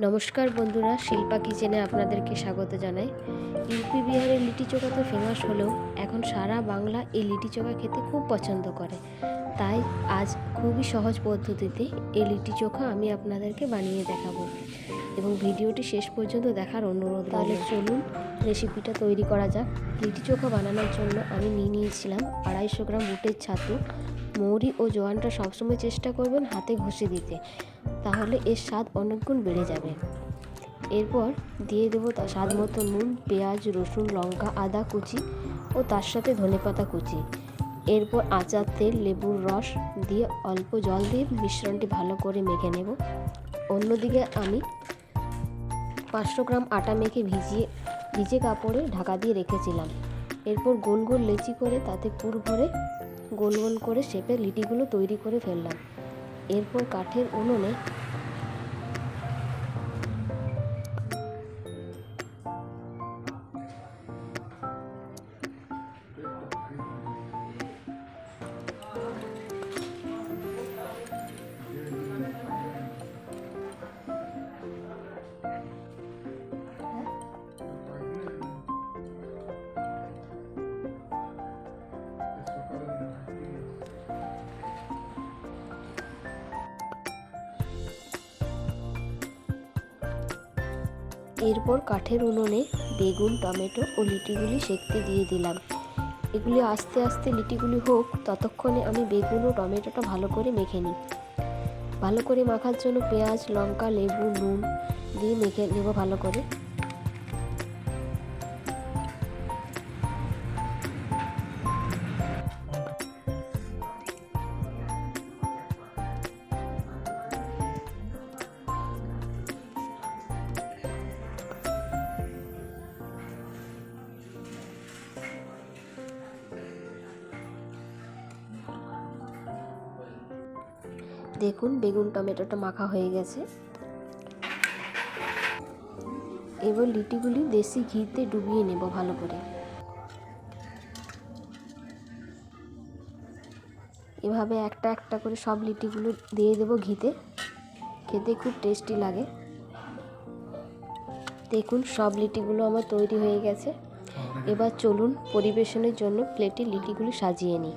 নমস্কার বন্ধুরা, শিল্পা কিচেনে আপনাদেরকে স্বাগত জানাই। ইউপি বিহারের লিটি চোখা তো ফেমাস হলেও এখন সারা বাংলা এই লিটি চোখা খেতে খুব পছন্দ করে। তাই আজ খুবই সহজ পদ্ধতিতে এই লিটি চোখা আমি আপনাদেরকে বানিয়ে দেখাবো এবং ভিডিওটি শেষ পর্যন্ত দেখার অনুরোধ। তাহলে চলুন রেসিপিটা তৈরি করা যাক। লিটি চোখা বানানোর জন্য আমি নিয়েছিলাম 250 গ্রাম বুটের ছাতু। মৌরি ও জোয়ানটা সবসময় চেষ্টা করবেন হাতে ঘষে দিতে, তাহলে এর স্বাদ অনেক গুণ বেড়ে যাবে। এরপর দিয়ে দেবো তার স্বাদ মতো নুন, পেঁয়াজ, রসুন, লঙ্কা, আদা কুচি ও তার সাথে ধনেপাতা কুচি। এরপর আচার তেল, লেবুর রস দিয়ে অল্প জল দিয়ে মিশ্রণটি ভালো করে মেখে নেব। অন্যদিকে আমি 500 গ্রাম আটা মেখে ভিজে কাপড়ে ঢাকা দিয়ে রেখেছিলাম। এরপর গোল গোল লেচি করে তাতে পুর ভরে গোল গোল করে শেপে লিটিগুলো তৈরি করে ফেললাম। এরপর কাঠের উনুনে এরপর কাঠের উনুনে বেগুন, টমেটো ও লিটিগুলি সেঁকতে দিয়ে দিলাম। এগুলি আস্তে আস্তে লিটিগুলি হোক, ততক্ষণে আমি বেগুন ও টমেটোটা ভালো করে মেখে নিই। ভালো করে মাখার জন্য পেঁয়াজ, লঙ্কা, লেবু, নুন দিয়ে মেখে নেব ভালো করে। দেখুন বেগুন টমেটোটা মাখা হয়ে গেছে। এবার লিটিগুলি দেশি ঘিতে ডুবিয়ে নেব ভালো করে। এভাবে একটা একটা করে সব লিটিগুলো দিয়ে দেব ঘিতে। খেতে খুব টেস্টি লাগে। দেখুন সব লিটিগুলো আমার তৈরি হয়ে গেছে। এবার চলুন পরিবেশনের জন্য প্লেটে লিটিগুলি সাজিয়ে নিই।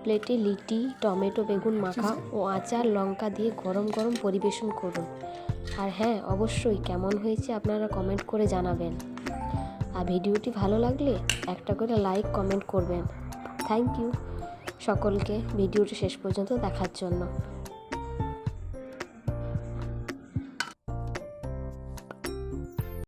প্লেটে লিটি, টমেটো, বেগুন মাখা ও আচার, লঙ্কা দিয়ে গরম গরম পরিবেশন করুন। আর হ্যাঁ, অবশ্যই কেমন হয়েছে আপনারা কমেন্ট করে জানাবেন। আর ভিডিওটি ভালো লাগলে একটা করে লাইক, কমেন্ট করবেন। থ্যাংক ইউ সকলকে ভিডিওটি শেষ পর্যন্ত দেখার জন্য।